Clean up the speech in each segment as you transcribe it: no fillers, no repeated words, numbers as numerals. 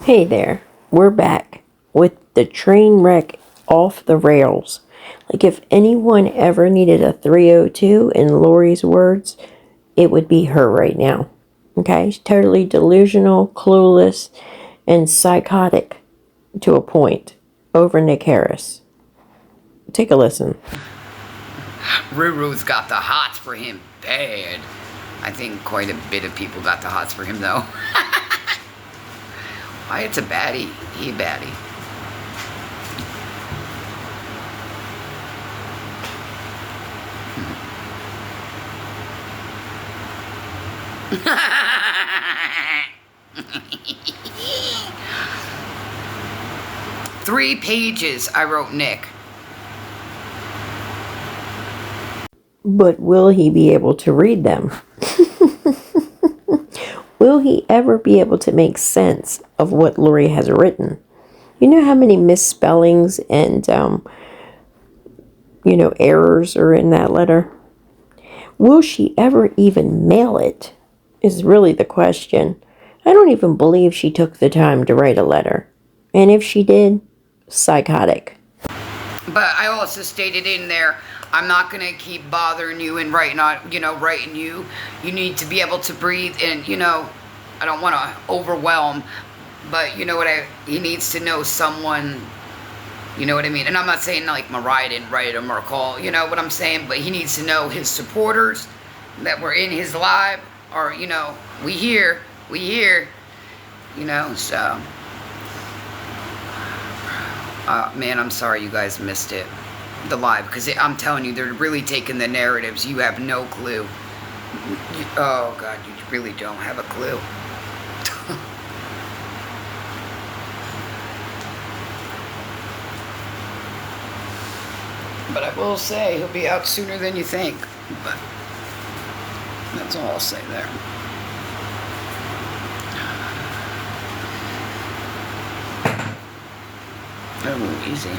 Hey there, we're back with the train wreck off the rails. Like, if anyone ever needed a 302 in Lori's words, it would be her right now. Okay? She's totally delusional, clueless, and psychotic to a point over Nick Harris. Take a listen. Ruru's got the hots for him bad. I think quite a bit of people got the hots for him, though. Why, it's a baddie. He a baddie. Three pages, I wrote Nick. But will he be able to read them? Will he ever be able to make sense of what Lori has written? You know how many misspellings and, errors are in that letter? Will she ever even mail it? Is really the question. I don't even believe she took the time to write a letter. And if she did, psychotic. But I also stated in there, I'm not going to keep bothering you and writing you. You need to be able to breathe and, I don't want to overwhelm, but he needs to know someone, you know what I mean? And I'm not saying like Mariah didn't write him or call, you know what I'm saying? But he needs to know his supporters that were in his live or, we here, so. Man, I'm sorry you guys missed it. The live, because I'm telling you, they're really taking the narratives. You have no clue. Oh God, you really don't have a clue. But I will say he'll be out sooner than you think. But that's all I'll say there. Oh, easy.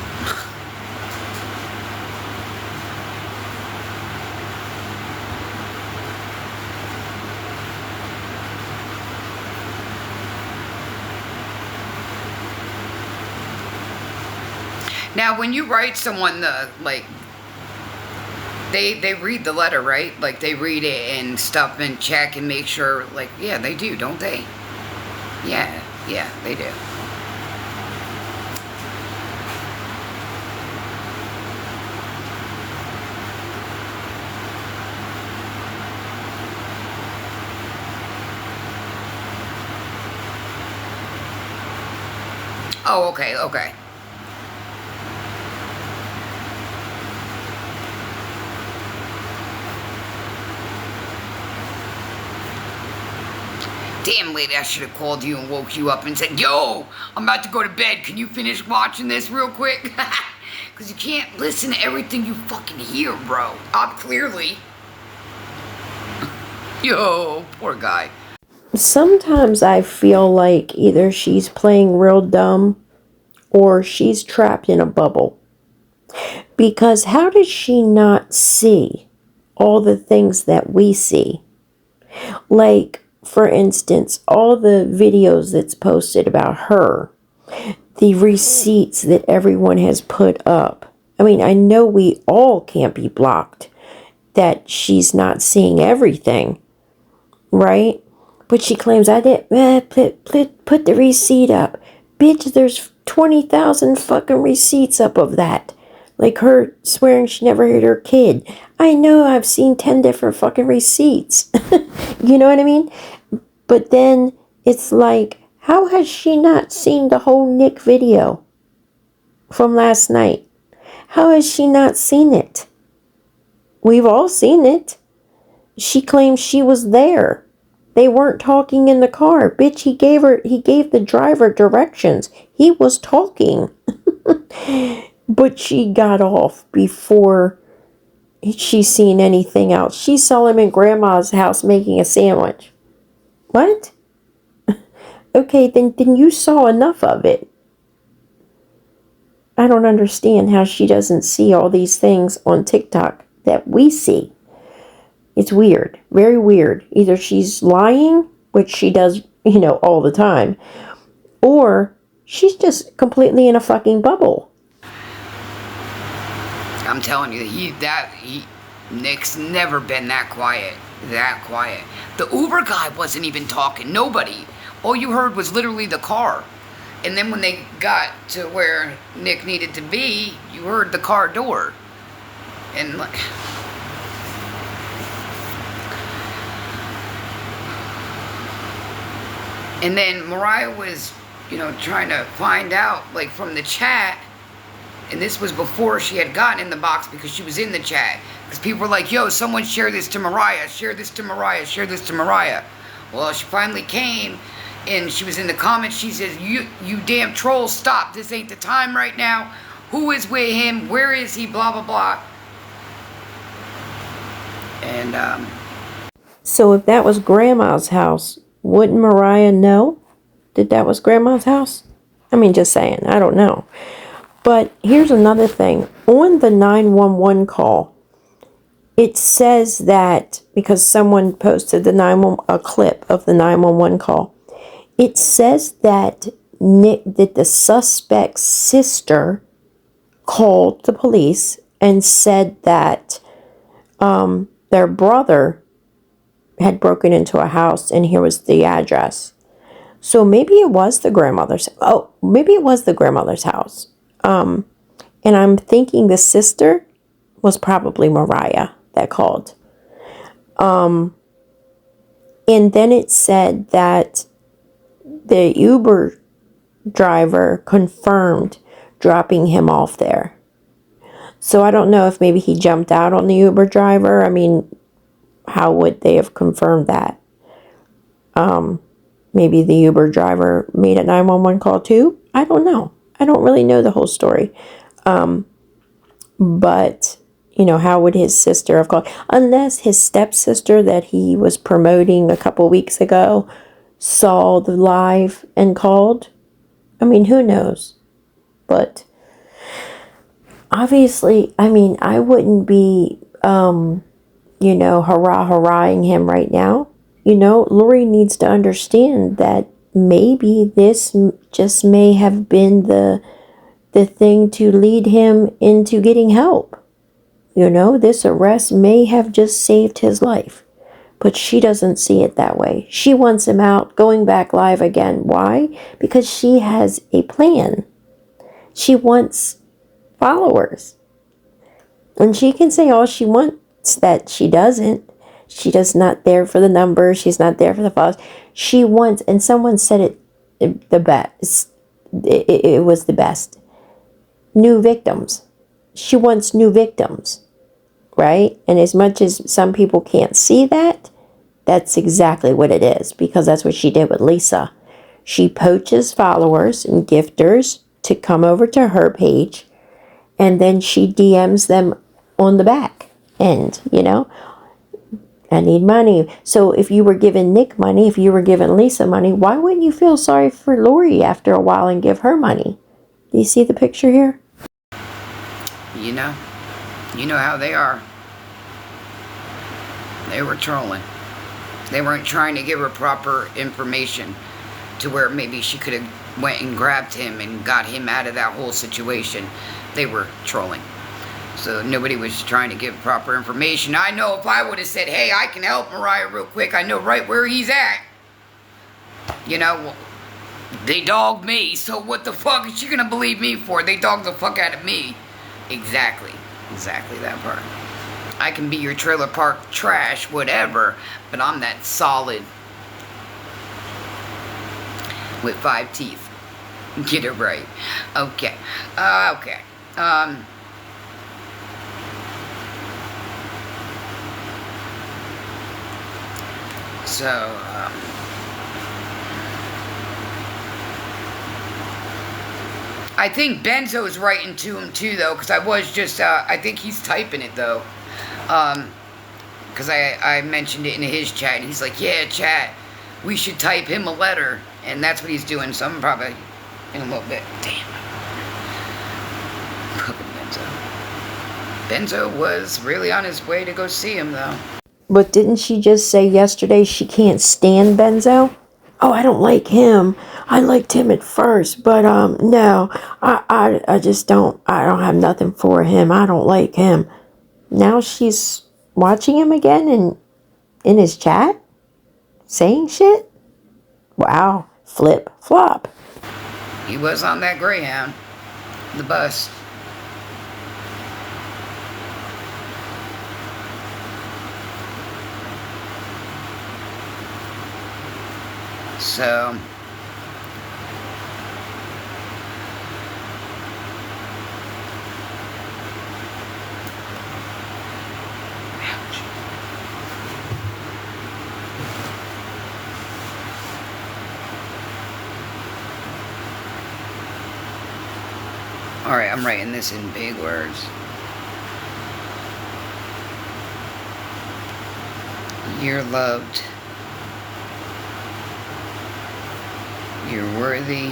Now, when you write someone they read the letter, right? Like, they read it and stuff and check and make sure, like, yeah, they do, don't they? Yeah, they do. Oh, okay. Damn, lady, I should have called you and woke you up and said, yo, I'm about to go to bed. Can you finish watching this real quick? Because you can't listen to everything you fucking hear, bro. Clearly. Yo, poor guy. Sometimes I feel like either she's playing real dumb or she's trapped in a bubble. Because how does she not see all the things that we see? Like, for instance, all the videos that's posted about her, the receipts that everyone has put up. I mean, I know we all can't be blocked, that she's not seeing everything, right? But she claims I didn't put the receipt up. Bitch, there's 20,000 fucking receipts up of that. Like her swearing she never hit her kid. I know, I've seen 10 different fucking receipts. You know what I mean? But then it's like, how has she not seen the whole Nick video from last night? How has she not seen it? We've all seen it. She claims she was there. They weren't talking in the car. Bitch, he gave the driver directions. He was talking. But she got off before she seen anything else. She saw him in grandma's house making a sandwich. What? Okay, then you saw enough of it. I don't understand how she doesn't see all these things on TikTok that we see. It's weird. Very weird. Either she's lying, which she does, all the time, or she's just completely in a fucking bubble. I'm telling you, Nick's never been that quiet. That quiet. The Uber guy wasn't even talking. Nobody. All you heard was literally the car. And then when they got to where Nick needed to be, you heard the car door. And like, and then Mariah was, trying to find out, like, from the chat. And this was before she had gotten in the box, because she was in the chat. Because people were like, yo, someone share this to Mariah. Share this to Mariah. Share this to Mariah. Well, she finally came, and she was in the comments. She says, you damn trolls, stop. This ain't the time right now. Who is with him? Where is he? Blah, blah, blah. And, So if that was Grandma's house, wouldn't Mariah know that was Grandma's house? I mean, just saying. I don't know. But here's another thing. On the 911 call, it says that, because someone posted a clip of the 911 call, it says that the suspect's sister called the police and said that their brother had broken into a house, and here was the address. So maybe it was the grandmother's. Oh, maybe it was the grandmother's house. And I'm thinking the sister was probably Mariah that called. And then it said that the Uber driver confirmed dropping him off there. So I don't know if maybe he jumped out on the Uber driver. I mean, how would they have confirmed that? Maybe the Uber driver made a 911 call too? I don't know. I don't really know the whole story. But, how would his sister have called? Unless his stepsister that he was promoting a couple weeks ago saw the live and called. I mean, who knows? But obviously, I mean, I wouldn't be, hurrahing him right now. Lori needs to understand that maybe this just may have been the thing to lead him into getting help. This arrest may have just saved his life. But she doesn't see it that way. She wants him out, going back live again. Why? Because she has a plan. She wants followers. And she can say all she wants that she doesn't. She does not there for the numbers. She's not there for the followers. She wants, and someone said it the best. It was the best. New victims. She wants new victims. Right? And as much as some people can't see that, that's exactly what it is. Because that's what she did with Lisa. She poaches followers and gifters to come over to her page. And then she DMs them on the back end, I need money. So if you were giving Nick money, if you were giving Lisa money, why wouldn't you feel sorry for Lori after a while and give her money? Do you see the picture here? You know how they are. They were trolling. They weren't trying to give her proper information to where maybe she could have went and grabbed him and got him out of that whole situation. They were trolling. So nobody was trying to give proper information. I know if I would have said, hey, I can help Mariah real quick. I know right where he's at. They dogged me. So what the fuck is she going to believe me for? They dogged the fuck out of me. Exactly that part. I can be your trailer park trash, whatever, but I'm that solid with 5 teeth. Get it right. Okay. Okay. I think Benzo's writing to him too, though, because I think he's typing it, though. Because I mentioned it in his chat, and he's like, yeah, chat, we should type him a letter, and that's what he's doing, so I'm probably in a little bit. Damn. Fucking Benzo. Benzo was really on his way to go see him, though. But didn't she just say yesterday she can't stand Benzo? oh, I don't like him. I liked him at first, but no, I just don't. I don't have nothing for him. I don't like him. Now she's watching him again in his chat, saying shit. Wow, flip flop. He was on that Greyhound, the bus. So, all right, I'm writing this in big words. You're loved. You're worthy.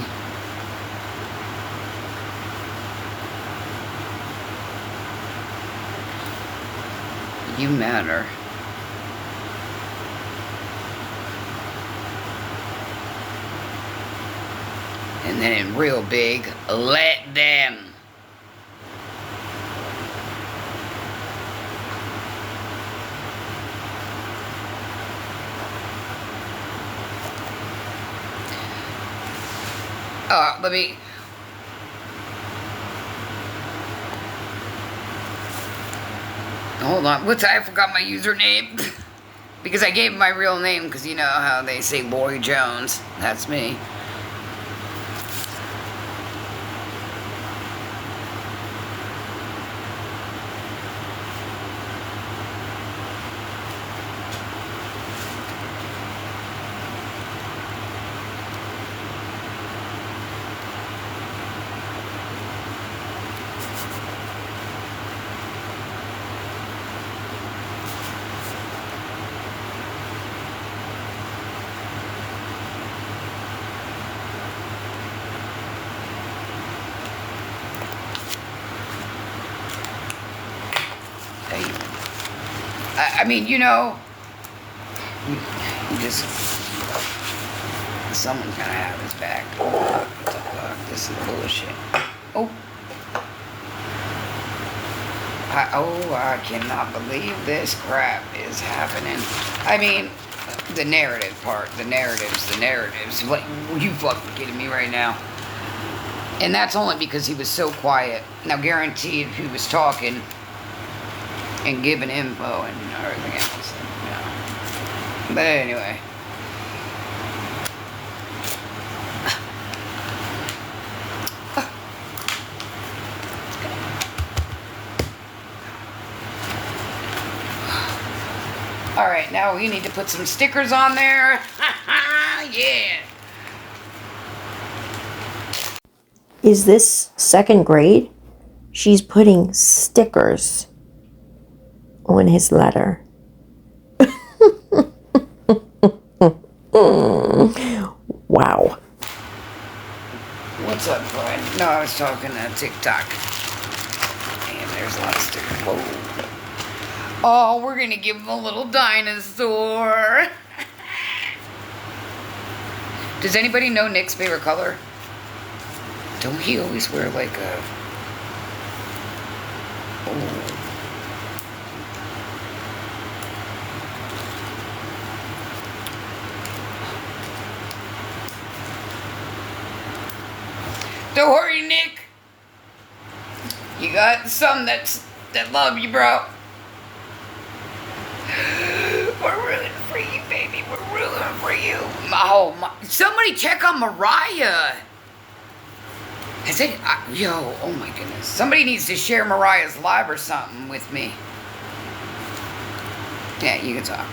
You matter. And then in real big, let them. Let me. Hold on. I forgot my username. Because I gave my real name, because you know how they say Lori Jones. That's me. I mean, you know, you just, someone's gonna have his back. What the fuck? This is bullshit. Oh. I cannot believe this crap is happening. I mean, the narrative part, the narratives. Like, are you fucking kidding me right now? And that's only because he was so quiet. Now, guaranteed, if he was talking and giving info and everything else, you know. But anyway. Alright, now we need to put some stickers on there. Yeah. Is this second grade? She's putting stickers on his letter. Wow. What's up, bud? No, I was talking to TikTok. And there's a lot of stickers. Whoa. Oh, we're gonna give him a little dinosaur. Does anybody know Nick's favorite color? Don't he always wear like a... Oh. Don't worry, Nick. You got some that love you, bro. We're rooting for you, baby. We're rooting for you. Oh, my. Somebody check on Mariah. Has it? Yo, oh my goodness. Somebody needs to share Mariah's live or something with me. Yeah, you can talk.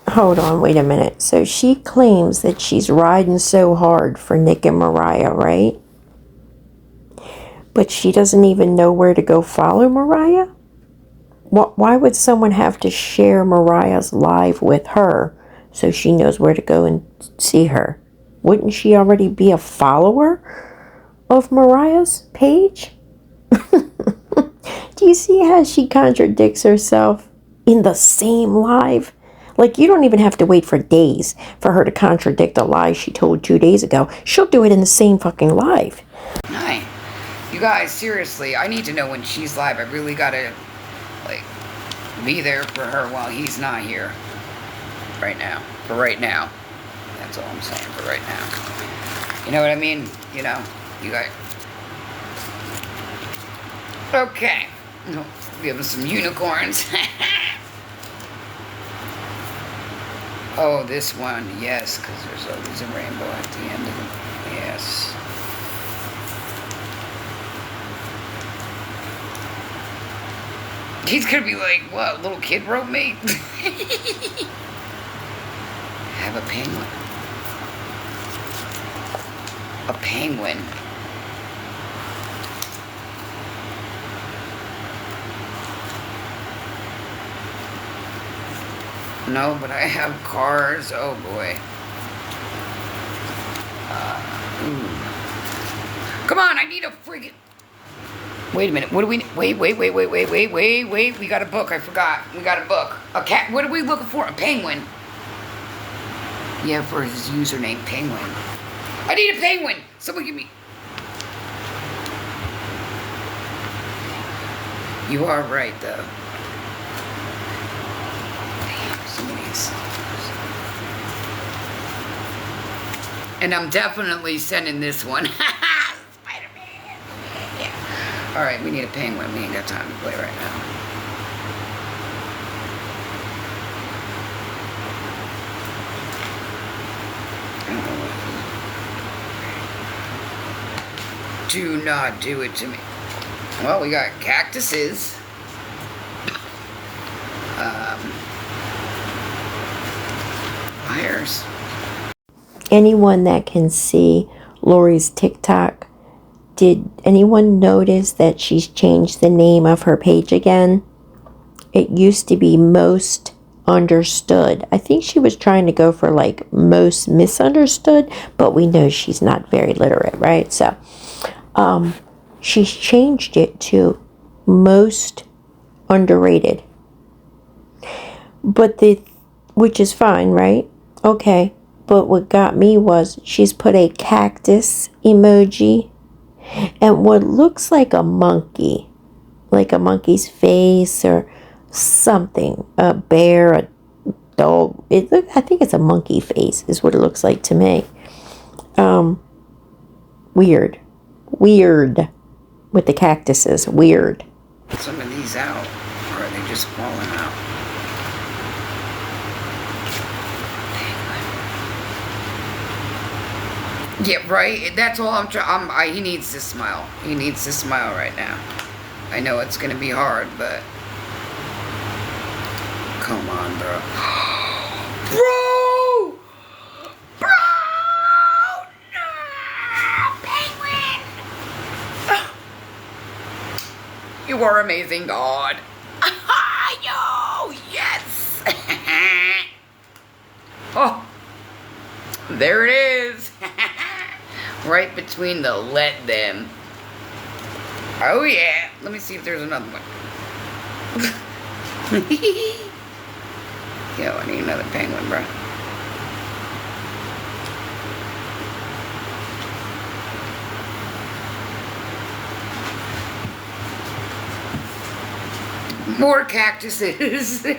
Hold on, wait a minute. So she claims that she's riding so hard for Nick and Mariah, right? But she doesn't even know where to go follow Mariah? Why would someone have to share Mariah's live with her so she knows where to go and see her? Wouldn't she already be a follower of Mariah's page? Do you see how she contradicts herself in the same live? Like, you don't even have to wait for days for her to contradict a lie she told 2 days ago. She'll do it in the same fucking live. Hi. You guys, seriously, I need to know when she's live. I really gotta, like, be there for her while he's not here. Right now. For right now. That's all I'm saying, for right now. You know what I mean? You know? You guys. Okay. Give us some unicorns. Oh, this one, yes, because there's always a rainbow at the end of it. Yes. He's gonna be like, what, little kid wrote me? Have a penguin. A penguin. No, but I have cars. Oh boy. Come on, I need a friggin'. Wait a minute. What do we? Wait. We got a book. I forgot. We got a book. A cat. What are we looking for? A penguin. Yeah, for his username, penguin. I need a penguin. Someone give me. You are right, though. And I'm definitely sending this one. Spider-Man. Yeah. Alright, we need a penguin. We ain't got time to play right now. Do not do it to me. Well, we got cactuses. Fires. Anyone that can see Lori's TikTok, did anyone notice that she's changed the name of her page again? It used to be Most Understood. I think she was trying to go for like Most Misunderstood, but we know she's not very literate, right? So she's changed it to Most Underrated. But which is fine, right? Okay. But what got me was she's put a cactus emoji and what looks like a monkey, like a monkey's face or something, a bear, a dog. I think it's a monkey face is what it looks like to me. Weird with the cactuses. Weird. Some of these out, or are they just falling out? Yeah, right? That's all I'm trying. He needs to smile. He needs to smile right now. I know it's going to be hard, but... Come on, bro. Bro! Bro! No! Penguin! You are amazing, God. Yo! Yes! Oh! There it is! Right between the let them. Oh yeah. Let me see if there's another one. Yo, I need another penguin, bro. More cactuses. I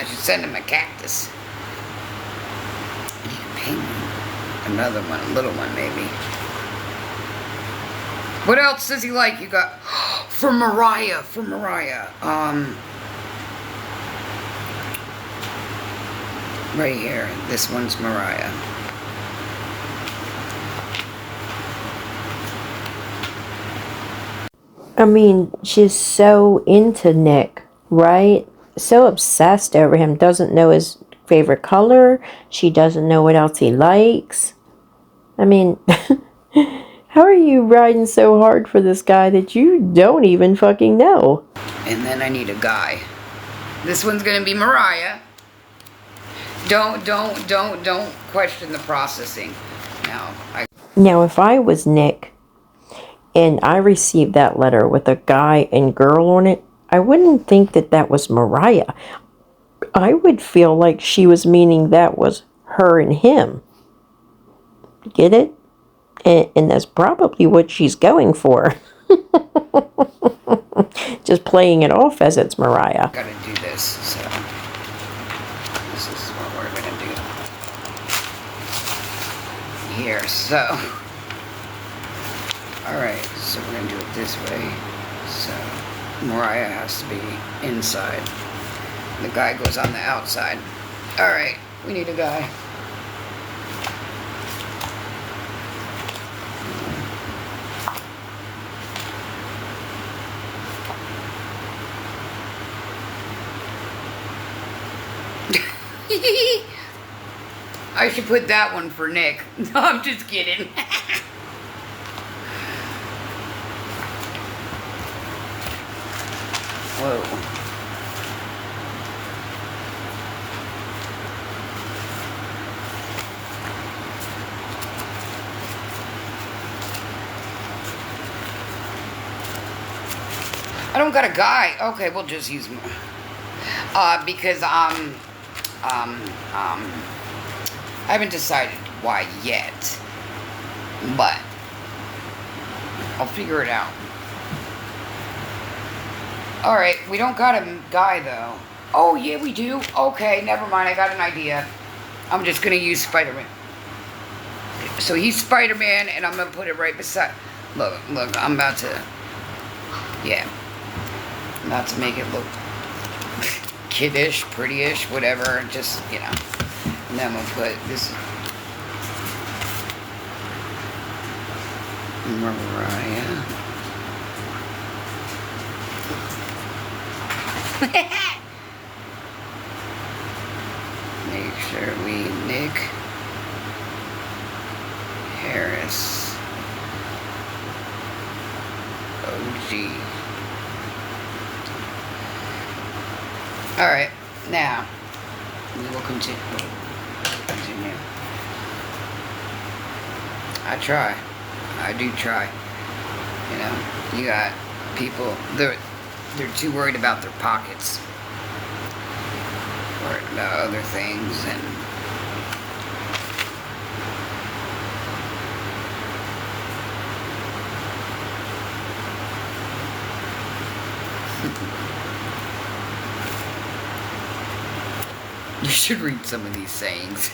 should send him a cactus. I need a penguin. Another one, a little one maybe. What else does he like? You got for Mariah. Right here. This one's Mariah. I mean, she's so into Nick, right? So obsessed over him. Doesn't know his favorite color. She doesn't know what else he likes. I mean, how are you riding so hard for this guy that you don't even fucking know? And then I need a guy. This one's gonna be Mariah. Don't question the processing. Now, if I was Nick and I received that letter with a guy and girl on it, I wouldn't think that that was Mariah. I would feel like she was meaning that was her and him. Get it? And that's probably what she's going for. Just playing it off as it's Mariah. Gotta do this, so this is what we're gonna do here. So, alright, so we're gonna do it this way. So, Mariah has to be inside. The guy goes on the outside. Alright, we need a guy. I should put that one for Nick. No, I'm just kidding. Whoa. I don't got a guy. Okay, we'll just use more. Because I haven't decided why yet, but I'll figure it out. Alright, we don't got a guy though. Oh yeah, we do. Okay, never mind, I got an idea. I'm just gonna use Spider-Man. So he's Spider-Man, and I'm gonna put it right beside. Look, I'm about to. Yeah. I'm about to make it look kiddish, prettyish, whatever. Just, you know. And then we'll put this. Mariah. Make sure we Nick Harris. OG. Alright, now we will continue. I do try. You know, you got people, they're too worried about their pockets. Worried about other things and you should read some of these sayings.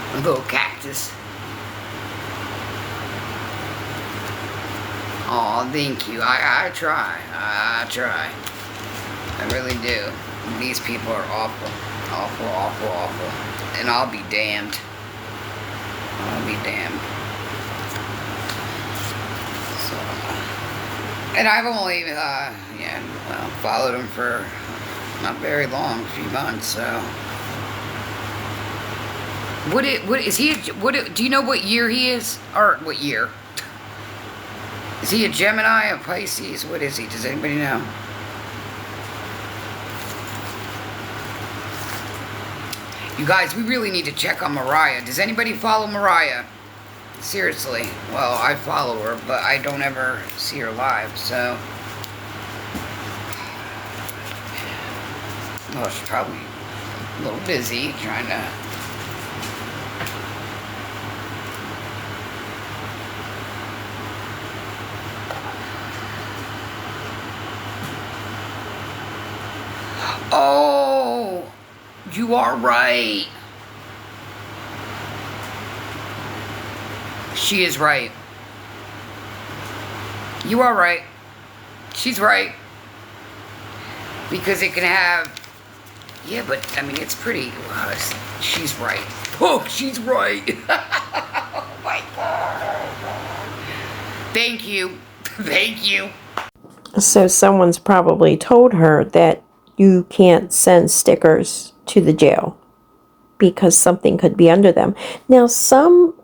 A little cactus. Oh, thank you. I try. I try. I really do. These people are awful. Awful, awful, awful. And I'll be damned. I'll be damned. So, and I've only, followed him for not very long, a few months, so. Do you know what year he is? Or what year? Is he a Gemini, a Pisces? What is he? Does anybody know? You guys, we really need to check on Mariah. Does anybody follow Mariah? Seriously. Well, I follow her, but I don't ever see her live, so. Well, she's probably a little busy trying to. Oh, you are right. She is right. You are right. She's right. Because it can have... Yeah, but, I mean, it's pretty... she's right. Oh, she's right. Oh, my God. Thank you. Thank you. So someone's probably told her that you can't send stickers to the jail because something could be under them. Now, some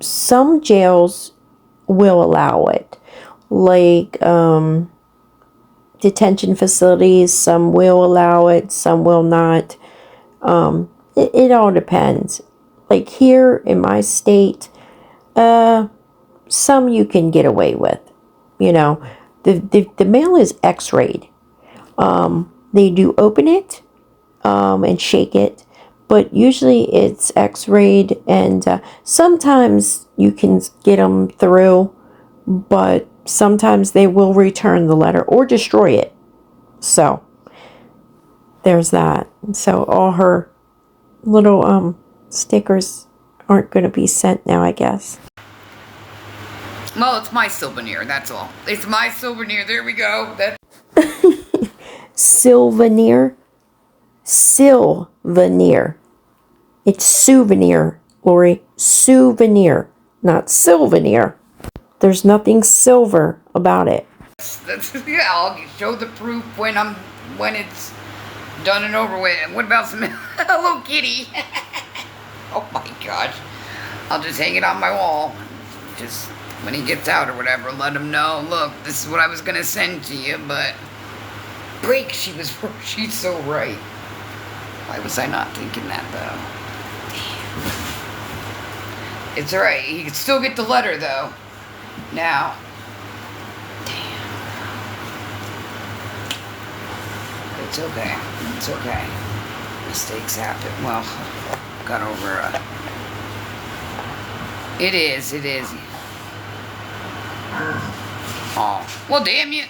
some jails will allow it. Like, detention facilities, some will allow it, some will not. It all depends. Like here in my state, some you can get away with. You know, the mail is x-rayed. They do open it and shake it, but usually it's x-rayed, and sometimes you can get them through, but sometimes they will return the letter or destroy it. So there's that. So all her little stickers aren't going to be sent now, I guess. Well, it's my souvenir, that's all. It's my souvenir. There we go. Souvenir. Sylvanir. It's souvenir, Lori. Souvenir, not souvenir. There's nothing silver about it. Yeah, I'll show the proof when it's done and over with. What about some Hello Kitty? Oh my gosh. I'll just hang it on my wall. Just when he gets out or whatever, let him know, look, this is what I was gonna send to you, but break, she's so right. Why was I not thinking that though? Damn. It's alright, he can still get the letter though. Now. Damn. It's okay. It's okay. Mistakes happen. Well, got over It is. Oh. Well, damn you.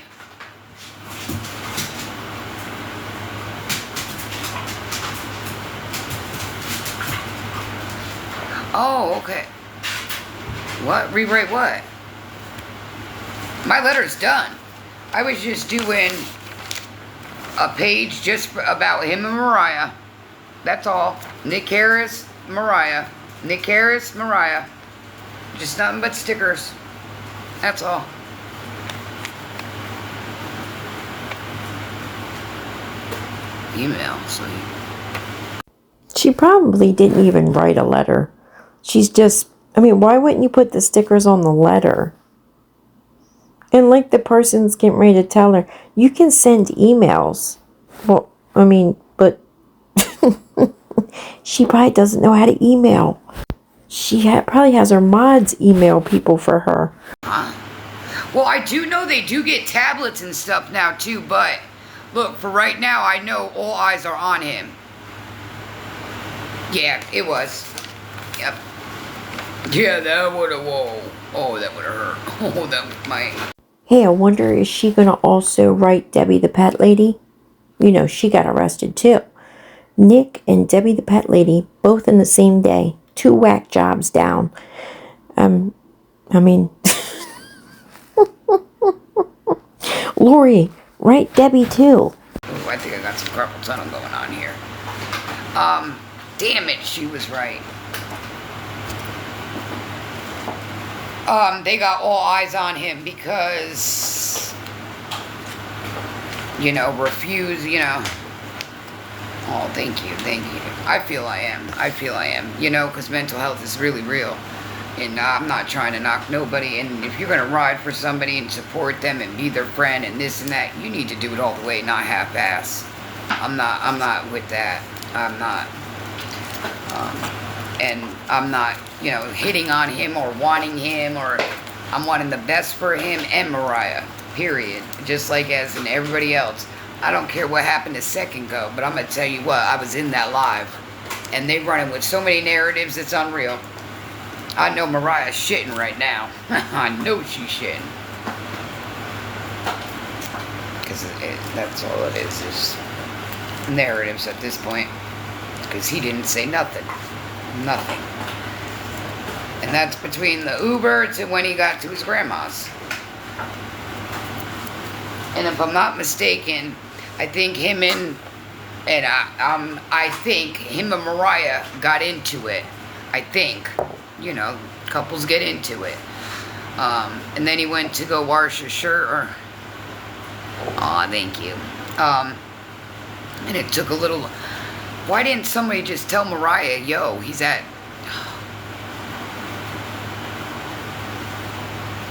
Oh, okay. What? Rewrite what? My letter's done. I was just doing a page just about him and Mariah. That's all. Nick Harris, Mariah. Nick Harris, Mariah. Just nothing but stickers. That's all. Email, so She probably didn't even write a letter. She's just, I mean, why wouldn't you put the stickers on the letter? And like the person's getting ready to tell her, you can send emails. Well, I mean, but she probably doesn't know how to email. She probably has her mods email people for her. Well, I do know they do get tablets and stuff now too, but look, for right now, I know all eyes are on him. Yeah, it was. Yep. Yeah, that would have, whoa. Oh, that would have hurt. Oh, that was my... Hey, I wonder, is she going to also write Debbie the Pet Lady? You know, she got arrested too. Nick and Debbie the Pet Lady, both in the same day. 2 whack jobs down. I mean... Lori, write Debbie too. Oh, I think I got some carpal tunnel going on here. Damn it, she was right. They got all eyes on him because, you know, refuse, you know. Oh, thank you. I feel I am, you know, because mental health is really real. And I'm not trying to knock nobody. And if you're going to ride for somebody and support them and be their friend and this and that, you need to do it all the way, not half-ass. I'm not with that. I'm not. And I'm not, you know, hitting on him or wanting him, or I'm wanting the best for him and Mariah, period. Just like as in everybody else. I don't care what happened a second ago, but I'm going to tell you what, I was in that live. And they running with so many narratives, it's unreal. I know Mariah's shitting right now. I know she's shitting. Because that's all it is narratives at this point. Because he didn't say nothing. Nothing. And that's between the Uber to when he got to his grandma's. And if I'm not mistaken, I think him and I think him and Mariah got into it. I think. You know, couples get into it. And then he went to go wash his shirt, or... Aw, thank you. And it took a little... Why didn't somebody just tell Mariah, yo, he's at...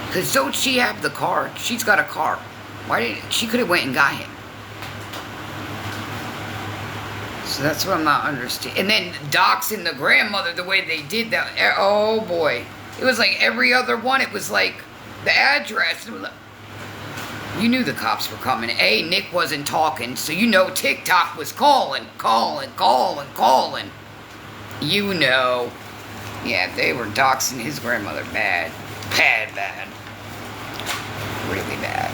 Because don't she have the car? She's got a car. Why didn't she could have went and got him? So that's what I'm not understanding. And then doxing the grandmother the way they did that. Oh boy. It was like every other one. It was like the address. You knew the cops were coming. Nick wasn't talking. So you know TikTok was calling. You know. Yeah, they were doxing his grandmother bad. Bad. Really bad.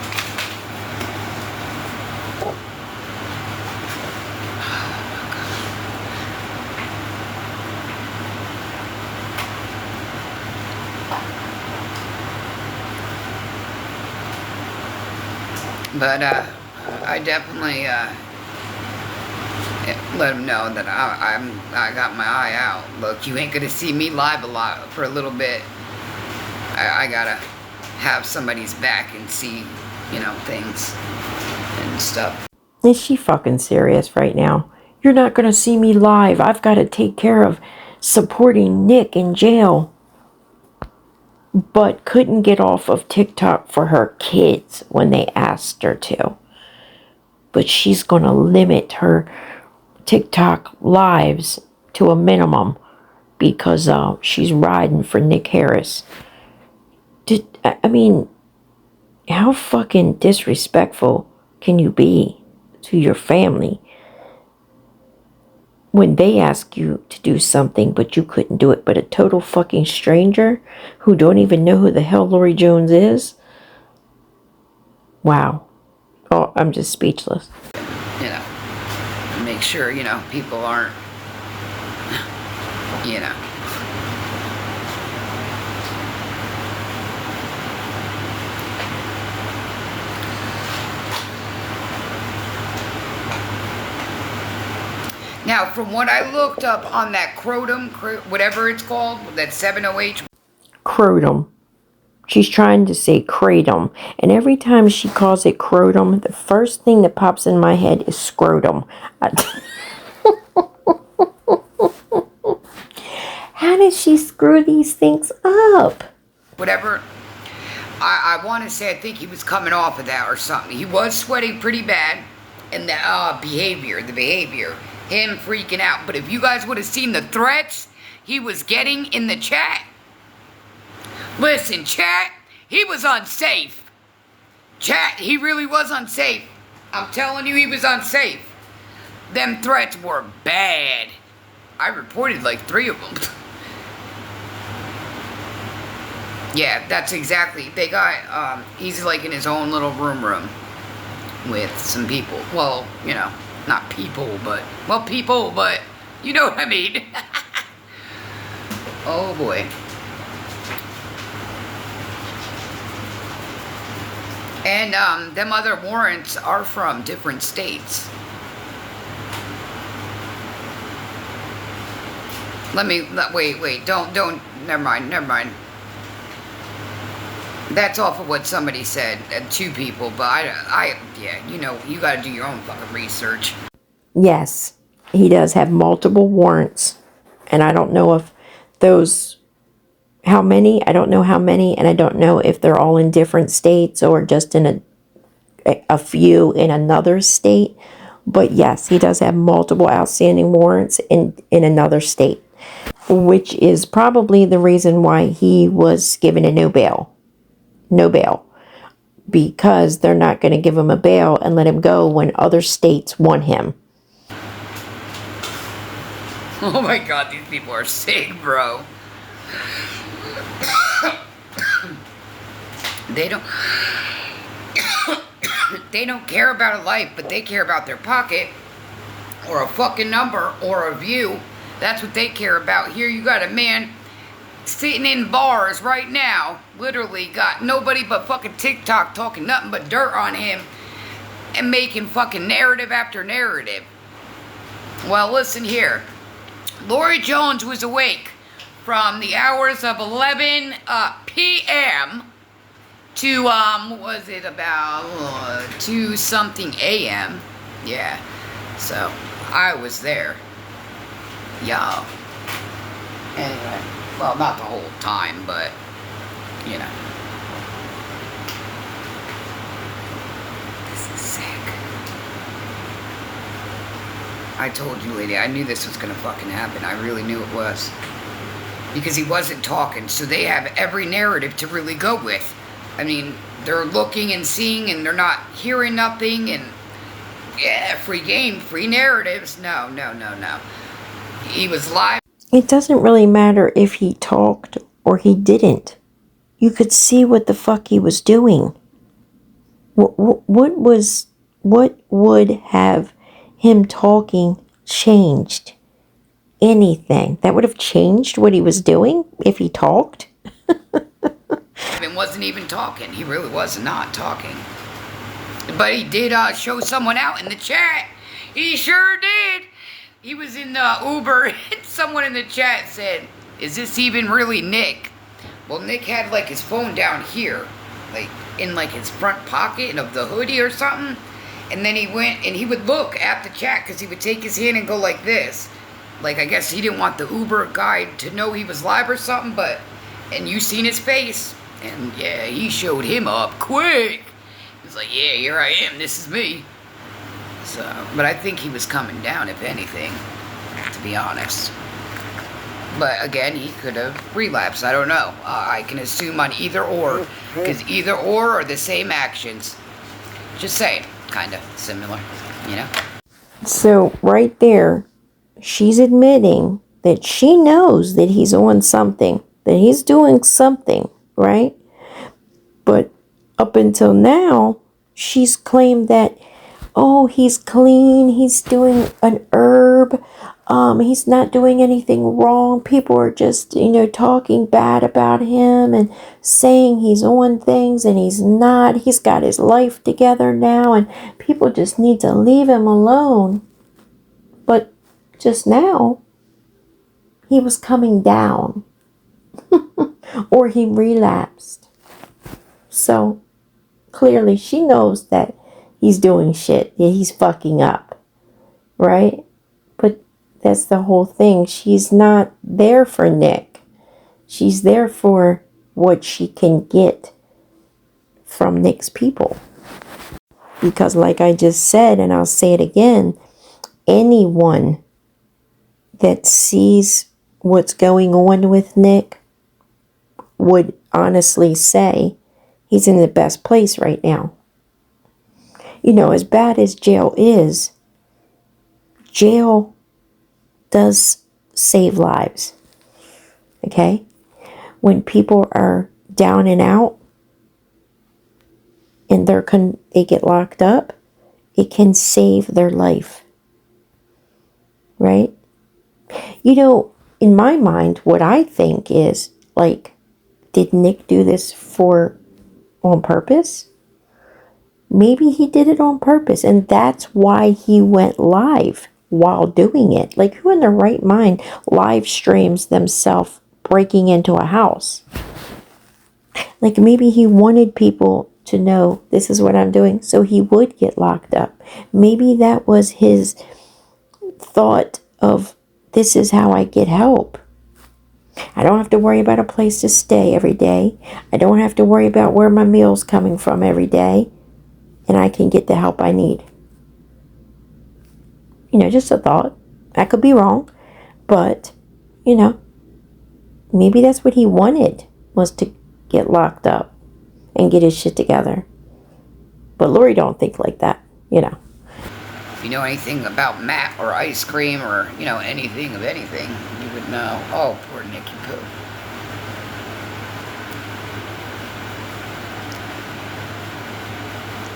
But I definitely let him know that I got my eye out. Look, you ain't gonna see me live a lot for a little bit. I gotta have somebody's back and see, things and stuff. Is she fucking serious right now? You're not gonna see me live. I've got to take care of supporting Nick in jail. But couldn't get off of TikTok for her kids when they asked her to. But she's gonna limit her TikTok lives to a minimum because she's riding for Nick Harris. How fucking disrespectful can you be to your family when they ask you to do something but you couldn't do it, but a total fucking stranger who don't even know who the hell Lori Jones is? Wow. Oh, I'm just speechless. Make sure, people aren't, Now, from what I looked up on that Crotum, whatever it's called, that 70H. Crotum. She's trying to say kratom. And every time she calls it crotum, the first thing that pops in my head is scrotum. How did she screw these things up? Whatever. I want to say, I think he was coming off of that or something. He was sweating pretty bad. And the behavior, him freaking out. But if you guys would have seen the threats he was getting in the chat. Listen, chat, he was unsafe. Chat, he really was unsafe. I'm telling you, he was unsafe. Them threats were bad. I reported like 3 of them. Yeah, that's exactly. They got, he's like in his own little room with some people. Well, not people, but, you know what I mean. Oh boy. And them other warrants are from different states. Wait, don't, never mind. That's off of what somebody said, 2 people, but you gotta do your own fucking research. Yes, he does have multiple warrants. And I don't know if those... How many? I don't know how many, and I don't know if they're all in different states or just in a few in another state. But yes, he does have multiple outstanding warrants in another state, which is probably the reason why he was given a no bail. No bail. Because they're not going to give him a bail and let him go when other states want him. Oh my God, these people are sick, bro. They don't care about a life, but they care about their pocket or a fucking number or a view. That's what they care about. Here you got a man sitting in bars right now, literally got nobody but fucking TikTok talking nothing but dirt on him and making fucking narrative after narrative. Well, listen here. Lori Jones was awake from the hours of 11 p.m. to, was it about 2 something a.m.? Yeah. So, I was there. Yeah. Anyway. Well, not the whole time, but, I told you, lady, I knew this was gonna fucking happen. I really knew it was. Because he wasn't talking, so they have every narrative to really go with. I mean, they're looking and seeing, and they're not hearing nothing, and yeah, free game, free narratives. No. He was live. It doesn't really matter if he talked or he didn't. You could see what the fuck he was doing. What would have him talking changed? Anything that would have changed what he was doing if he talked? And wasn't even talking. He really was not talking. But he did show someone out in the chat. He sure did. He was in the Uber, and someone in the chat said, "Is this even really Nick?" Well, Nick had like his phone down here, like in like his front pocket of the hoodie or something. And then he went and he would look at the chat because he would take his hand and go like this. Like, I guess he didn't want the Uber guy to know he was live or something, but, and you seen his face, and yeah, he showed him up quick. He's like, yeah, here I am, this is me. So, but I think he was coming down, if anything, to be honest. But again, he could have relapsed, I don't know. I can assume on either or, because either or are the same actions. Just saying, kind of similar, you know? So, right there, she's admitting that she knows that he's on something, that he's doing something, right? But up until now, she's claimed that, oh, he's clean, he's doing an herb, he's not doing anything wrong. People are just, talking bad about him and saying he's on things and he's not. He's got his life together now and people just need to leave him alone. But just now, he was coming down or he relapsed. So clearly she knows that he's doing shit. Yeah, he's fucking up, right? But that's the whole thing. She's not there for Nick. She's there for what she can get from Nick's people. Because like I just said, and I'll say it again, anyone that sees what's going on with Nick would honestly say he's in the best place right now. As bad as jail is, jail does save lives. Okay? When people are down and out and they get locked up, it can save their life. Right? In my mind, what I think is, like, did Nick do this on purpose? Maybe he did it on purpose, and that's why he went live while doing it. Like, who in their right mind live streams themselves breaking into a house? Like, maybe he wanted people to know this is what I'm doing, so he would get locked up. Maybe that was his thought of, this is how I get help. I don't have to worry about a place to stay every day. I don't have to worry about where my meal's coming from every day. And I can get the help I need. Just a thought. I could be wrong. But, maybe that's what he wanted, was to get locked up and get his shit together. But Lori don't think like that, If you know anything about Matt or ice cream or, anything of anything, you would know. Oh, poor Nicky Poo.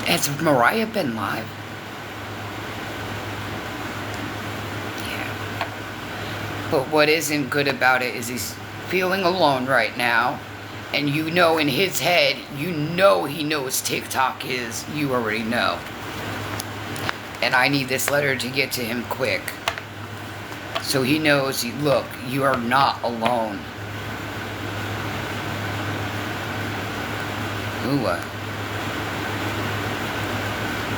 Has Mariah been live? Yeah. But what isn't good about it is he's feeling alone right now. And in his head, he knows TikTok is. You already know. And I need this letter to get to him quick. So he knows, look, you are not alone. Ooh, what?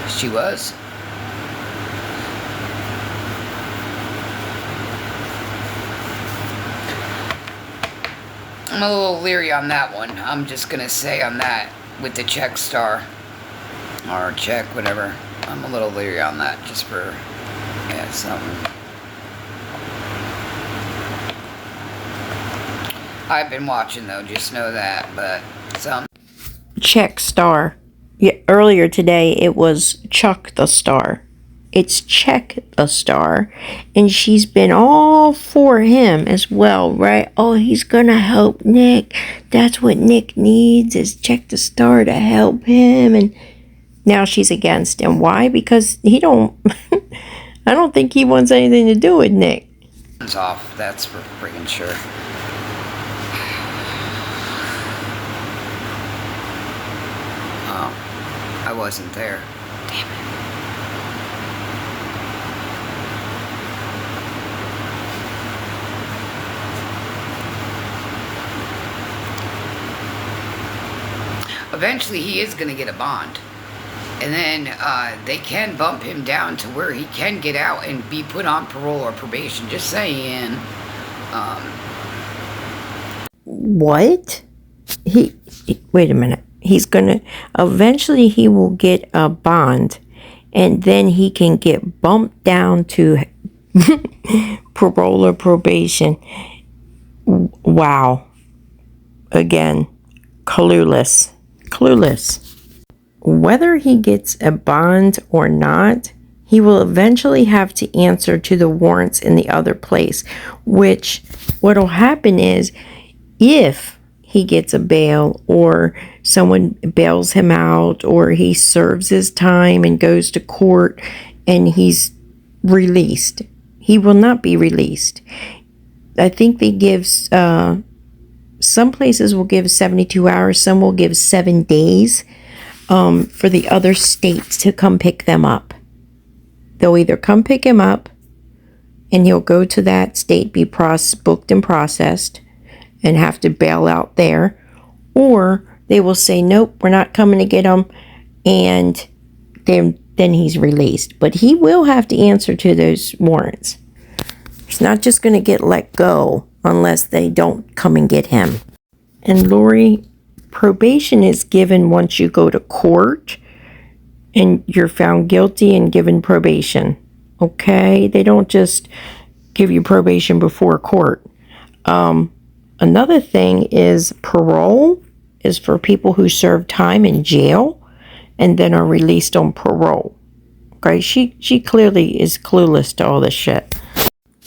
She was? I'm a little leery on that one. I'm just going to say on that, with the check star, or check, whatever. I'm a little leery on that, just for Yeah, something. I've been watching though, just know that, but some. Check star. Yeah, earlier today it was Chuck the Star. It's Check the Star. And she's been all for him as well, right? Oh, he's gonna help Nick. That's what Nick needs, is Check the Star to help him. And now she's against him. Why? Because he don't I don't think he wants anything to do with Nick. Off, that's for friggin' sure. Oh, I wasn't there. Damn it. Eventually, he is going to get a bond. And then they can bump him down to where he can get out and be put on parole or probation. Just saying. What? Wait a minute. He's gonna, eventually he will get a bond, and then he can get bumped down to parole or probation. Wow. Again, clueless. Whether he gets a bond or not, he will eventually have to answer to the warrants in the other place, which what'll happen is, if he gets a bail or someone bails him out or he serves his time and goes to court and he's released, he will not be released. I think they give, some places will give 72 hours, some will give 7 days for the other states to come pick them up. They'll either come pick him up and he'll go to that state, be booked and processed, and have to bail out there, or they will say, nope, we're not coming to get him, and then he's released. But he will have to answer to those warrants. He's not just going to get let go unless they don't come and get him. And Lori, probation is given once you go to court and you're found guilty and given probation. Okay? They don't just give you probation before court. Another thing is parole is for people who serve time in jail and then are released on parole. Okay, she clearly is clueless to all this shit.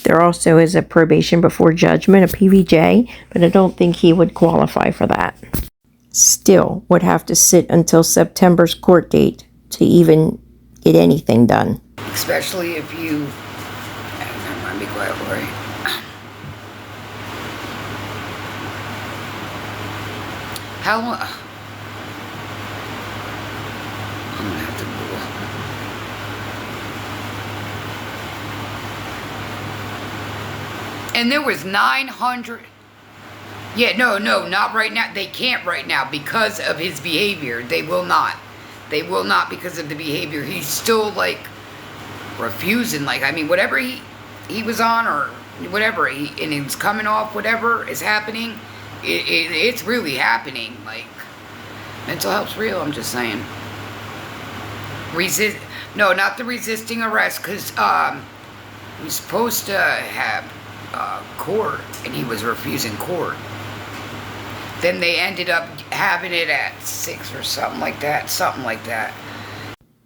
There also is a probation before judgment, a PVJ, but I don't think he would qualify for that. Still would have to sit until September's court date to even get anything done. Especially if you... Never mind, be quiet, Lori. How long? I'm gonna have to Google. And there was 900. Yeah, no, not right now. They can't right now because of his behavior. They will not. They will not because of the behavior. He's still like refusing. Like, I mean, whatever he was on or whatever, and it's coming off. Whatever is happening. It's really happening. Like, mental health's real, I'm just saying. No, not the resisting arrest, because he was supposed to have court, and he was refusing court. Then they ended up having it at 6 or something like that.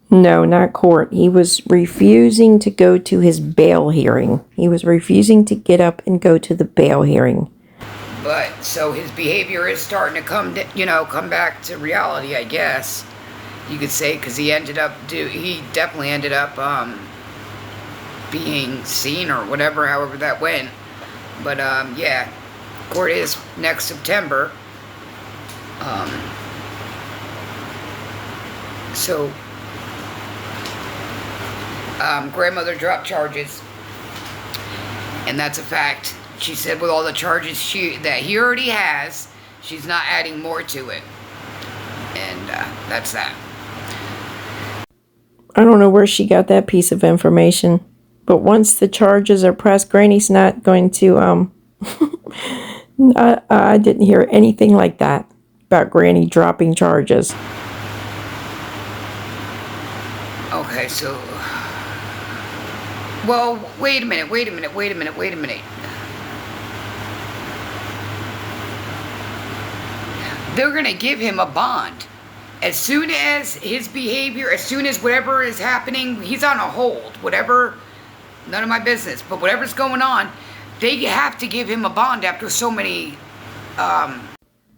No, not court. He was refusing to go to his bail hearing. He was refusing to get up and go to the bail hearing. But, so his behavior is starting to come back to reality, I guess. You could say, because he definitely ended up being seen or whatever, however that went. But, yeah, court is next September. Grandmother dropped charges, and that's a fact. She said with all the charges that he already has, she's not adding more to it. And that's that. I don't know where she got that piece of information. But once the charges are pressed, Granny's not going to, I didn't hear anything like that about Granny dropping charges. Okay, so Well, wait a minute. They're going to give him a bond. As soon as his behavior, as soon as whatever is happening, he's on a hold. Whatever, none of my business, but whatever's going on, they have to give him a bond after so many...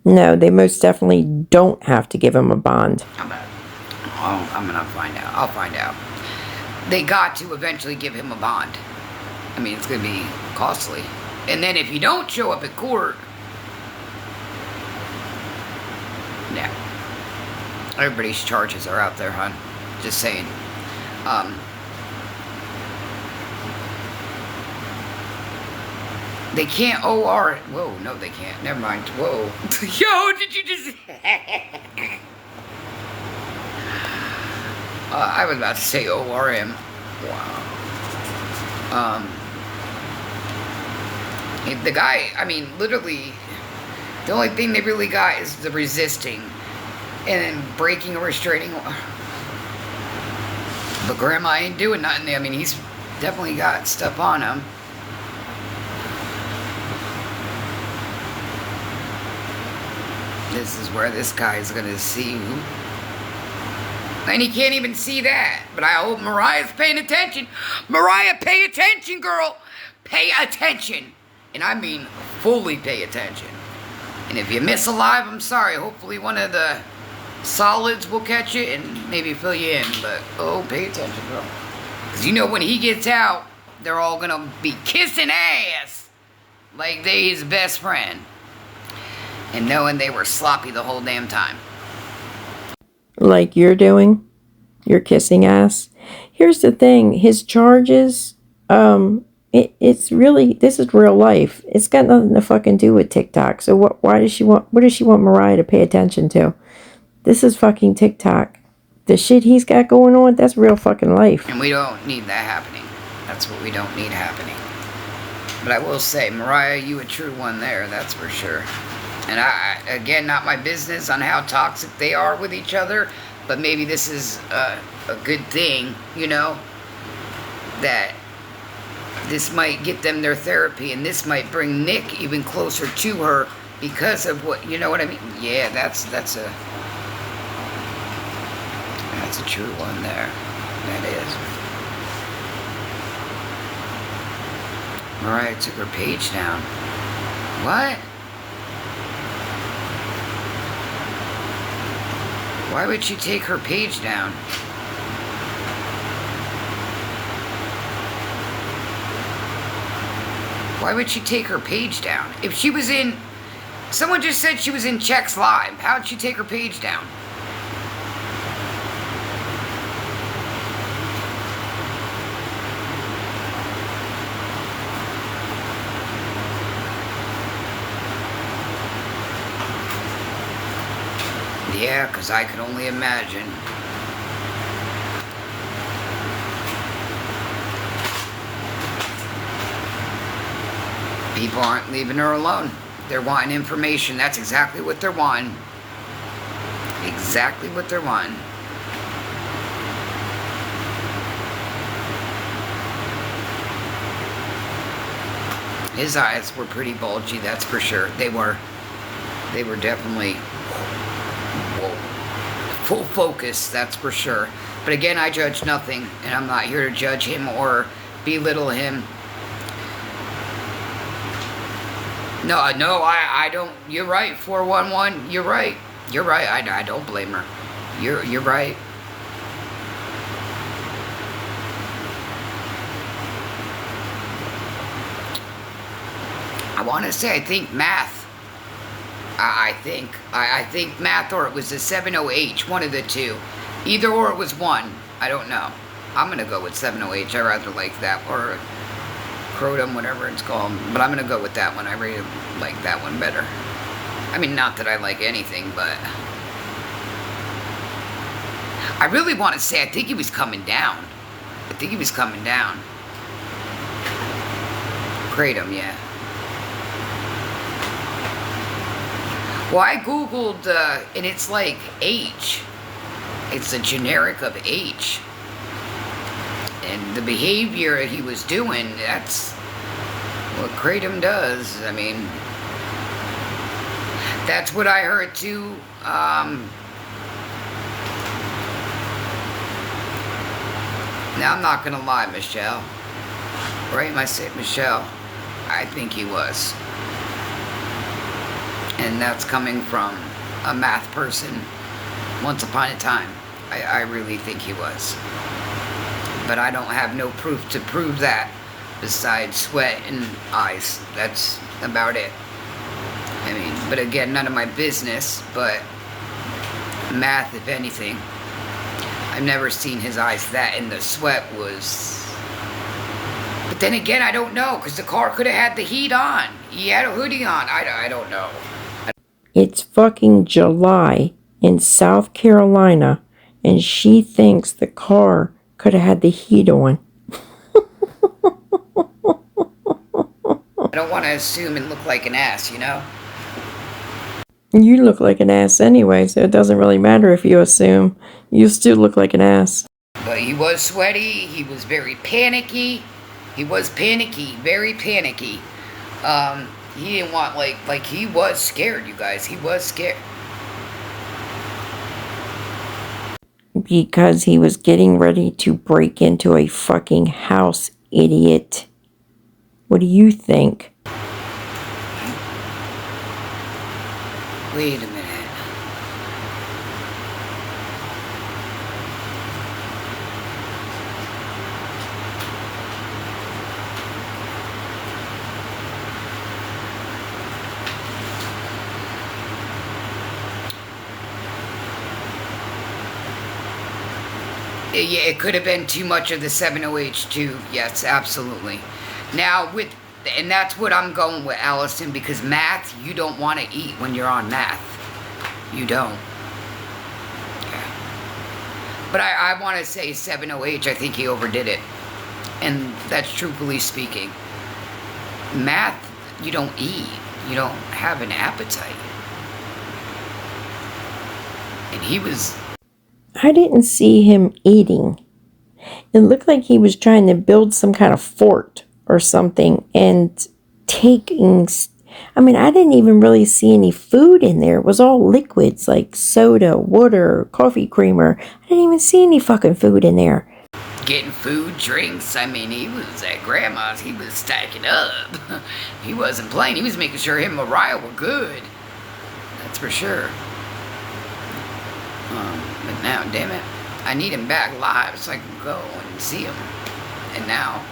No, they most definitely don't have to give him a bond. I'm gonna find out. I'll find out. They got to eventually give him a bond. I mean, it's gonna be costly. And then if you don't show up at court, yeah, everybody's charges are out there, hon. Just saying. They can't OR. Whoa, no, they can't. Never mind. Whoa. Yo, did you just... I was about to say ORM. Wow. The guy, I mean, literally, the only thing they really got is the resisting. And then breaking a restraining order. But Grandma ain't doing nothing. I mean, he's definitely got stuff on him. This is where this guy is going to see you. And he can't even see that. But I hope Mariah's paying attention. Mariah, pay attention, girl. Pay attention. And I mean fully pay attention. And if you miss a live, I'm sorry. Hopefully one of the solids will catch it and maybe fill you in. But, oh, pay attention, girl. Because you know when he gets out, they're all going to be kissing ass. Like they his best friend. And knowing they were sloppy the whole damn time. Like you're doing? You're kissing ass? Here's the thing. His charges, it's really, this is real life. It's got nothing to fucking do with TikTok. So what does she want Mariah to pay attention to? This is fucking TikTok. The shit he's got going on, that's real fucking life. And we don't need that happening. That's what we don't need happening. But I will say, Mariah, you a true one there, that's for sure. And again, not my business on how toxic they are with each other, but maybe this is a good thing, you know, that this might get them their therapy, and this might bring Nick even closer to her because of what, you know what I mean? Yeah, that's a true one there. That is. Mariah took her page down. What? Why would she take her page down? Why would she take her page down? If she was in... Someone just said she was in Check's Live. How'd she take her page down? Yeah, because I can only imagine. People aren't leaving her alone. They're wanting information. That's exactly what they're wanting. Exactly what they're wanting. His eyes were pretty bulgy, that's for sure. They were definitely... full focus, that's for sure. But again, I judge nothing, and I'm not here to judge him or belittle him. No, I don't. You're right, 411. You're right. You're right. I don't blame her. You're right. I want to say, I think math. I think math, or it was a 70H, one of the two. Either or it was one. I don't know. I'm going to go with 70H. I rather like that. Or Crotum, whatever it's called. But I'm going to go with that one. I really like that one better. I mean, not that I like anything, but... I really want to say, I think he was coming down. I think he was coming down. Kratom, yeah. Well, I googled, and it's like H. It's a generic of H. And the behavior he was doing, that's what Kratom does. I mean, that's what I heard too. Now, I'm not gonna lie, Michelle. Right, I say Michelle. I think he was. And that's coming from a math person once upon a time. I really think he was. But I don't have no proof to prove that besides sweat and eyes. That's about it. I mean, but again, none of my business, but math, if anything. I've never seen his eyes that, and the sweat was... But then again, I don't know, because the car could have had the heat on. He had a hoodie on. I don't know. It's fucking July in South Carolina, and she thinks the car could have had the heat on. I don't want to assume and look like an ass, you know? You look like an ass anyway, so it doesn't really matter if you assume. You still look like an ass. But he was sweaty. He was very panicky. He was panicky, very panicky. He didn't want, like he was scared, you guys. He was scared. Because he was getting ready to break into a fucking house, idiot. What do you think? Wait a minute. Yeah, it could have been too much of the 70H2. Yes, absolutely. Now, and that's what I'm going with, Allison, because math, you don't want to eat when you're on math. You don't. Yeah. But I want to say 70H, I think he overdid it. And that's truthfully speaking. Math, you don't eat. You don't have an appetite. And he was... I didn't see him eating. It looked like he was trying to build some kind of fort or something and taking... I mean, I didn't even really see any food in there. It was all liquids like soda, water, coffee creamer. I didn't even see any fucking food in there. Getting food, drinks. I mean, he was at Grandma's. He was stacking up. He wasn't playing. He was making sure him and Mariah were good. That's for sure. But now, damn it, I need him back live so I can go and see him. And now,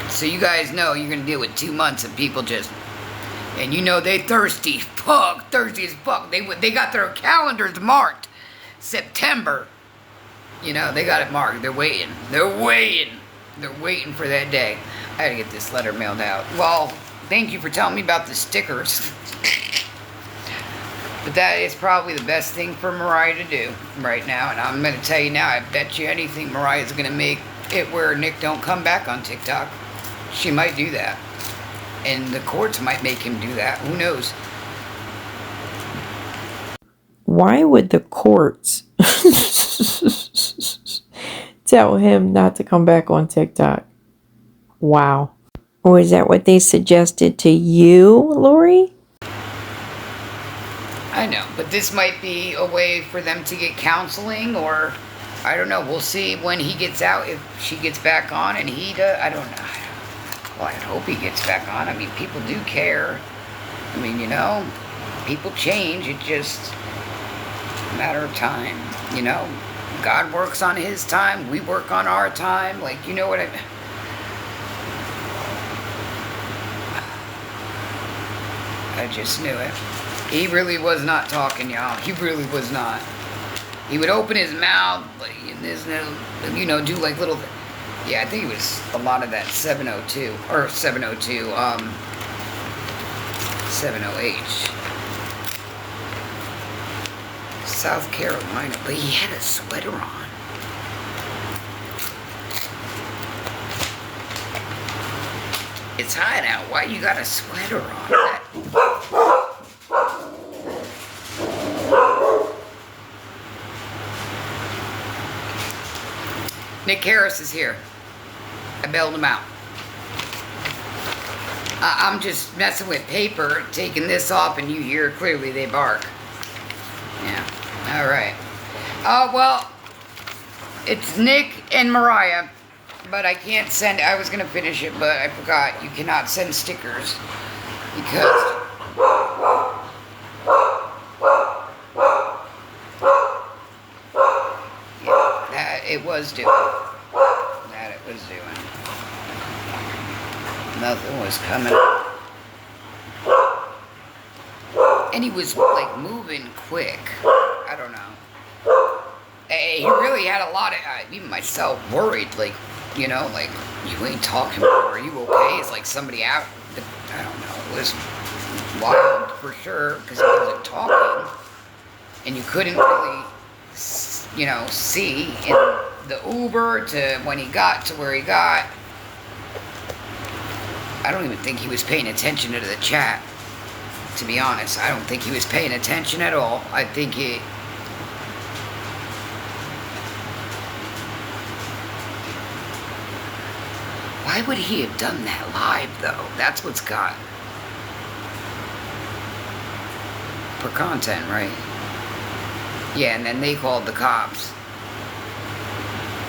so you guys know you're gonna deal with 2 months of people just, and you know they thirsty as fuck. They got their calendars marked. September, you know, they got it marked. They're waiting for that day. I had to get this letter mailed out. Well, thank you for telling me about the stickers. But that is probably the best thing for Mariah to do right now. And I'm going to tell you now, I bet you anything Mariah's going to make it where Nick don't come back on TikTok. She might do that. And the courts might make him do that. Who knows? Why would the courts tell him not to come back on TikTok? Wow. Or is that what they suggested to you, Lori? I know, but this might be a way for them to get counseling, or I don't know. We'll see when he gets out, if she gets back on and he does. I don't know. Well, I hope he gets back on. I mean, people do care. I mean, you know, people change. It's just a matter of time, you know. God works on his time. We work on our time. Like, you know what I just knew it. He really was not talking, y'all. He really was not. He would open his mouth, like, and this, you know, do like little... Yeah, I think it was a lot of that 702, or 702, 70H. South Carolina, but he had a sweater on. It's hot out. Why you got a sweater on? Nick Harris is here. I bailed him out. I'm just messing with paper, taking this off, and you hear clearly they bark. Yeah. All right. Well, it's Nick and Mariah, but I can't send. I was gonna finish it, but I forgot. You cannot send stickers because. Yeah, that it was doing. That it was doing. Nothing was coming. And he was like moving quick. I don't know. He really had a lot of, even myself, worried. Like, you know, like, you ain't talking, bro. Are you okay? It's like somebody out. I don't know. It was wild for sure because he wasn't talking. And you couldn't really, you know, see in the Uber to when he got to where he got. I don't even think he was paying attention to the chat, to be honest. I don't think he was paying attention at all. I think he... Why would he have done that live, though? That's what's got... For content, right? Yeah, and then they called the cops.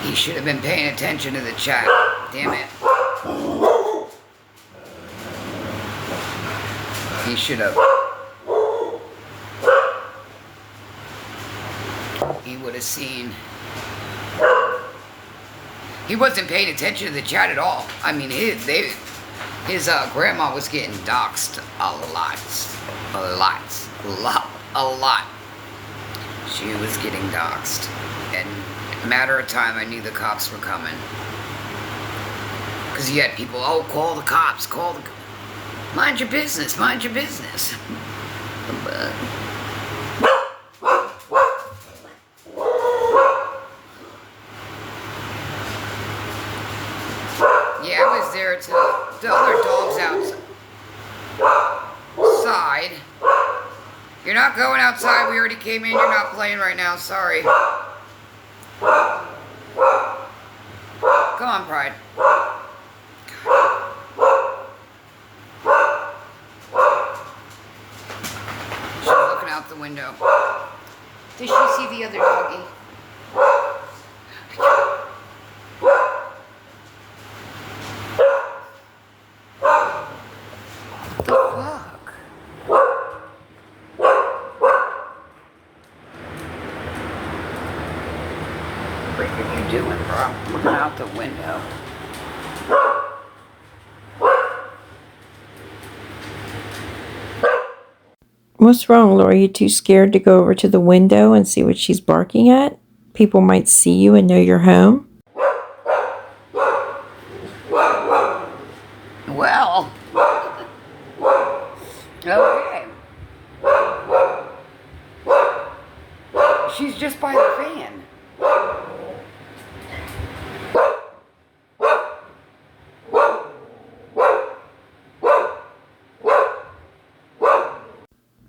He should have been paying attention to the chat. Damn it. He should have. He would have seen. He wasn't paying attention to the chat at all. I mean, his grandma was getting doxxed a lot. She was getting doxxed, and a matter of time, I knew the cops were coming. Because you had people, oh, call the cops, call the. Mind your business, mind your business. Yeah, I was there till the other dogs outside. You're not going outside, we already came in, you're not playing right now, sorry. Come on, Pride. Out the window. Did she see the other doggy? The fuck? What are you doing, bro? Looking out the window. What's wrong, Laura? You too scared to go over to the window and see what she's barking at? People might see you and know you're home. Well. Okay. She's just by the fan.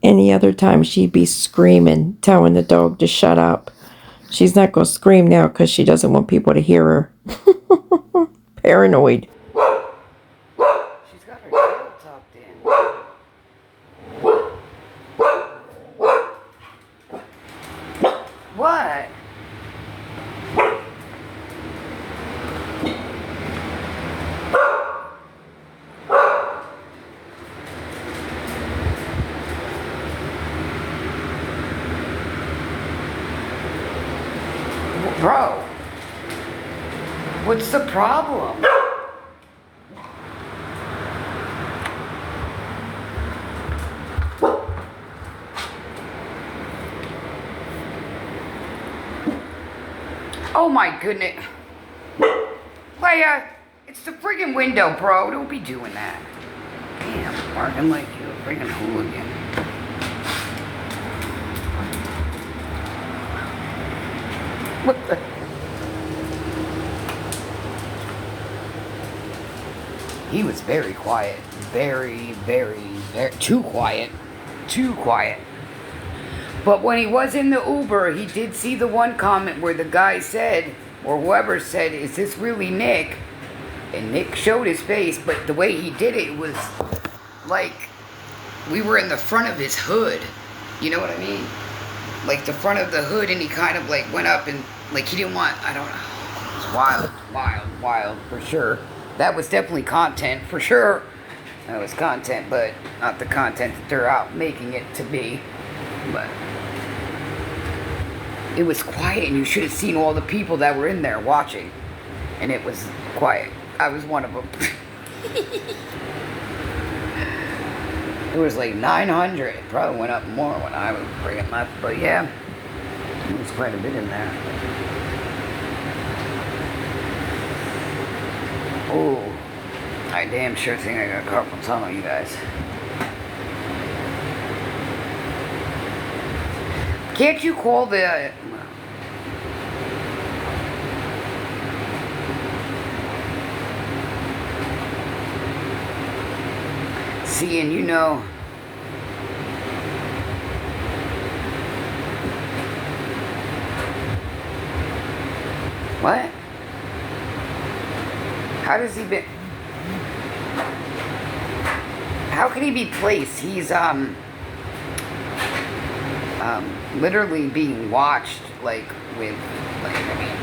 Any other time she'd be screaming, telling the dog to shut up. She's not going to scream now because she doesn't want people to hear her. Paranoid. She's got her tail tucked in. What? Bro, what's the problem? Oh my goodness. Leia, it's the friggin' window, bro. Don't be doing that. Damn, barking like you're a friggin' hooligan. What the? He was very quiet. Very, very, very... Too quiet. Too quiet. But when he was in the Uber, he did see the one comment where the guy said, or whoever said, "Is this really Nick?" And Nick showed his face, but the way he did it was like we were in the front of his hood. You know what I mean? Like the front of the hood, and he kind of like went up and like he didn't want, I don't know. It was wild for sure. That was definitely content for sure. That was content, but not the content that they're out making it to be. But it was quiet, and you should have seen all the people that were in there watching. And it was quiet. I was one of them. It was like 900. It probably went up more when I was bringing left, but yeah, it was quite a bit in there. Oh, I damn sure think I got carpal tunnel, you guys. Can't you call the... See, and you know... What? How does he be... How can he be placed? He's, literally being watched, like, with, like, I mean...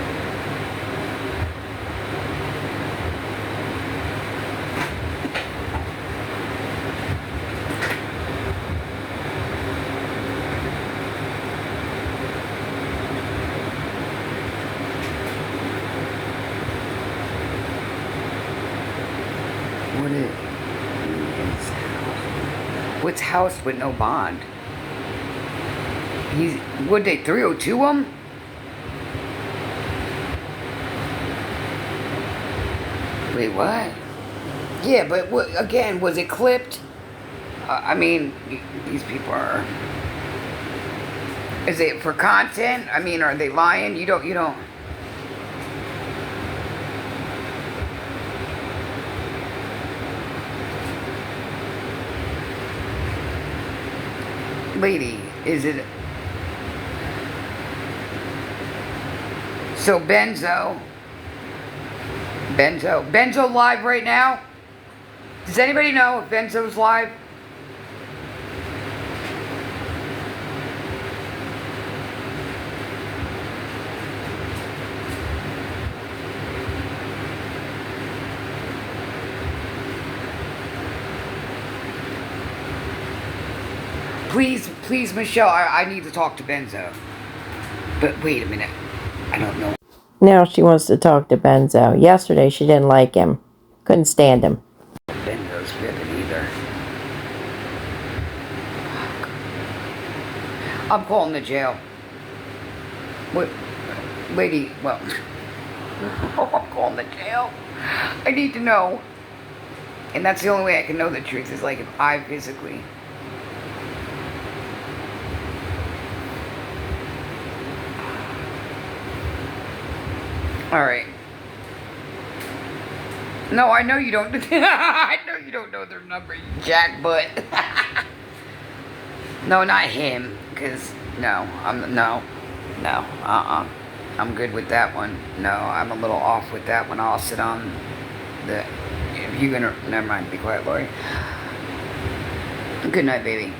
What is... What's house with no bond? He's... Would they 302 him? Wait, what? Yeah, but what, again, was it clipped? I mean, these people are... Is it for content? I mean, are they lying? You don't... Lady, is it... So Benzo live right now? Does anybody know if Benzo's live? Please, Michelle, I need to talk to Benzo. But wait a minute. I don't know. Now she wants to talk to Benzo. Yesterday she didn't like him. Couldn't stand him. Benzo's ripping either. I'm calling the jail. What? Lady, well... I'm calling the jail. I need to know. And that's the only way I can know the truth, is like if I physically... Alright. No, I know you don't... I know you don't know their number, you jackbutt. No, not him. Because, no. I'm good with that one. No, I'm a little off with that one. I'll sit on the... If you're gonna... Never mind. Be quiet, Lori. Good night, baby.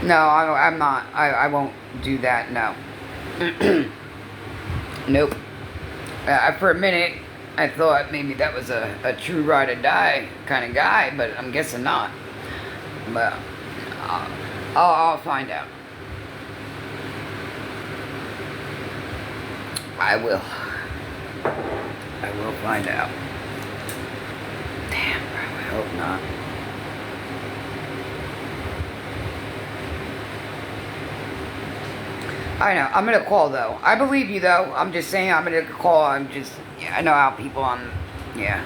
No, I'm not. I won't do that. No. Nope. For a minute, I thought maybe that was a true ride or die kind of guy, but I'm guessing not. But I'll find out. I will find out. Damn, bro, I hope not. I know. I'm gonna call though. I believe you though. I'm just saying I'm gonna call. Yeah, I know how people on. Yeah.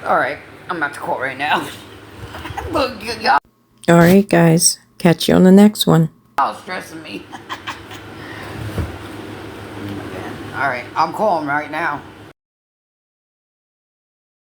Alright. I'm about to call right now. Look, y'all. Alright, guys. Catch you on the next one. Y'all stressing me. All right, I'm calling right now.